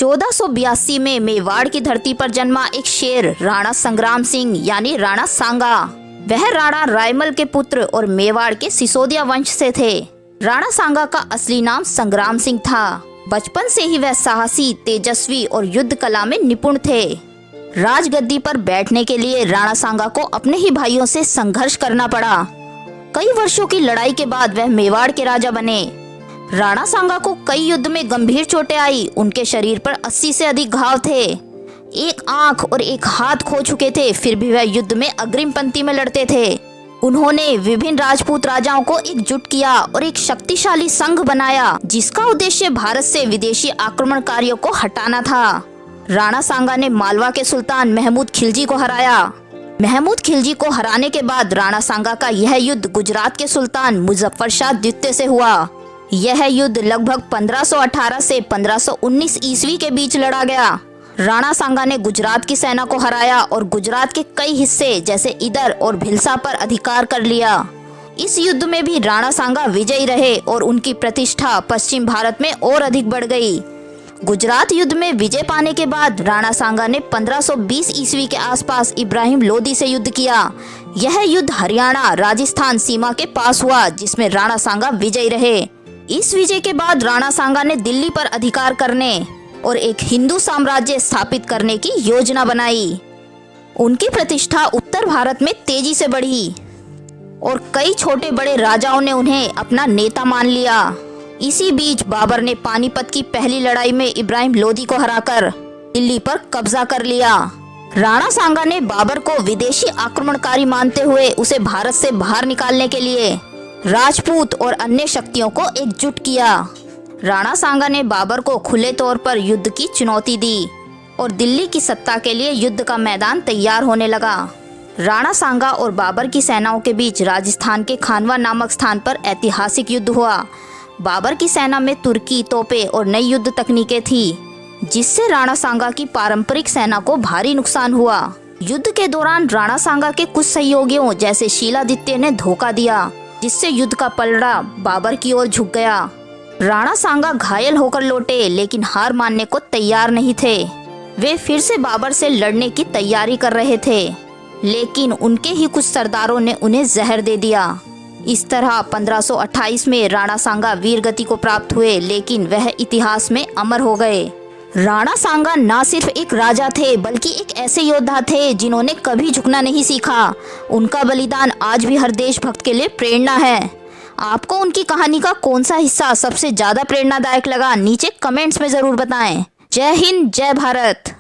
1482 में मेवाड़ की धरती पर जन्मा एक शेर राणा संग्राम सिंह यानी राणा सांगा। वह राणा रायमल के पुत्र और मेवाड़ के सिसोदिया वंश से थे। राणा सांगा का असली नाम संग्राम सिंह था। बचपन से ही वह साहसी, तेजस्वी और युद्ध कला में निपुण थे। राजगद्दी पर बैठने के लिए राणा सांगा को अपने ही भाइयों से संघर्ष करना पड़ा। कई वर्षों की लड़ाई के बाद वह मेवाड़ के राजा बने। राणा सांगा को कई युद्ध में गंभीर चोटें आई। उनके शरीर पर 80 से अधिक घाव थे। एक आंख और एक हाथ खो चुके थे, फिर भी वह युद्ध में अग्रिम पंक्ति में लड़ते थे। उन्होंने विभिन्न राजपूत राजाओं को एकजुट किया और एक शक्तिशाली संघ बनाया, जिसका उद्देश्य भारत से विदेशी आक्रमणकारियों को हटाना था। राणा सांगा ने मालवा के सुल्तान महमूद खिलजी को हराया। महमूद खिलजी को हराने के बाद राणा सांगा का यह युद्ध गुजरात के सुल्तान मुजफ्फर शाह द्वितीय से हुआ। यह युद्ध लगभग 1518 से 1519 ईस्वी के बीच लड़ा गया। राणा सांगा ने गुजरात की सेना को हराया और गुजरात के कई हिस्से जैसे इदर और भिलसा पर अधिकार कर लिया। इस युद्ध में भी राणा सांगा विजयी रहे और उनकी प्रतिष्ठा पश्चिम भारत में और अधिक बढ़ गई। गुजरात युद्ध में विजय पाने के बाद राणा सांगा ने 1520 ईस्वी के आसपास इब्राहिम लोदी से युद्ध किया। यह युद्ध हरियाणा राजस्थान सीमा के पास हुआ, जिसमें राणा सांगा विजयी रहे। इस विजय के बाद राणा सांगा ने दिल्ली पर अधिकार करने और एक हिंदू साम्राज्य स्थापित करने की योजना बनाई। उनकी प्रतिष्ठा उत्तर भारत में तेजी से बढ़ी और कई छोटे बड़े राजाओं ने उन्हें अपना नेता मान लिया। इसी बीच बाबर ने पानीपत की पहली लड़ाई में इब्राहिम लोदी को हराकर दिल्ली पर कब्जा कर लिया। राणा सांगा ने बाबर को विदेशी आक्रमणकारी मानते हुए उसे भारत से बाहर निकालने के लिए राजपूत और अन्य शक्तियों को एकजुट किया। राणा सांगा ने बाबर को खुले तौर पर युद्ध की चुनौती दी और दिल्ली की सत्ता के लिए युद्ध का मैदान तैयार होने लगा। राणा सांगा और बाबर की सेनाओं के बीच राजस्थान के खानवा नामक स्थान पर ऐतिहासिक युद्ध हुआ। बाबर की सेना में तुर्की तोपें और नई युद्ध तकनीकें थी, जिससे राणा सांगा की पारंपरिक सेना को भारी नुकसान हुआ। युद्ध के दौरान राणा सांगा के कुछ सहयोगियों जैसे शीलादित्य ने धोखा दिया, जिससे युद्ध का पलड़ा बाबर की ओर झुक गया। राणा सांगा घायल होकर लौटे, लेकिन हार मानने को तैयार नहीं थे। वे फिर से बाबर से लड़ने की तैयारी कर रहे थे, लेकिन उनके ही कुछ सरदारों ने उन्हें जहर दे दिया। इस तरह 1528 में राणा सांगा वीरगति को प्राप्त हुए, लेकिन वह इतिहास में अमर हो गए। राणा सांगा न सिर्फ एक राजा थे, बल्कि एक ऐसे योद्धा थे जिन्होंने कभी झुकना नहीं सीखा। उनका बलिदान आज भी हर देशभक्त के लिए प्रेरणा है। आपको उनकी कहानी का कौन सा हिस्सा सबसे ज्यादा प्रेरणादायक लगा, नीचे कमेंट्स में जरूर बताएं। जय हिंद, जय भारत।